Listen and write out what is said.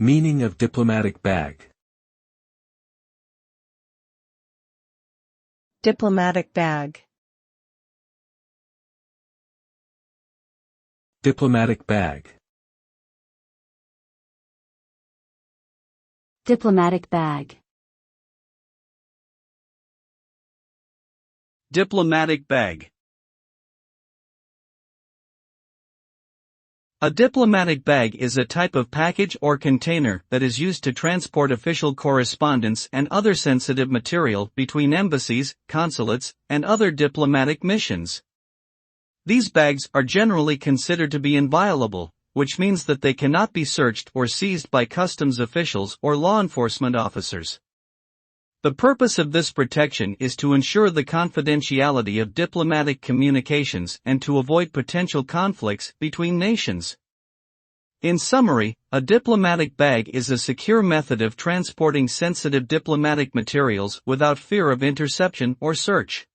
Meaning of diplomatic bag. Diplomatic bag. Diplomatic bag. Diplomatic bag. Diplomatic bag. A diplomatic bag is a type of package or container that is used to transport official correspondence and other sensitive material between embassies, consulates, and other diplomatic missions. These bags are generally considered to be inviolable, which means that they cannot be searched or seized by customs officials or law enforcement officers. The purpose of this protection is to ensure the confidentiality of diplomatic communications and to avoid potential conflicts between nations. In summary, a diplomatic bag is a secure method of transporting sensitive diplomatic materials without fear of interception or search.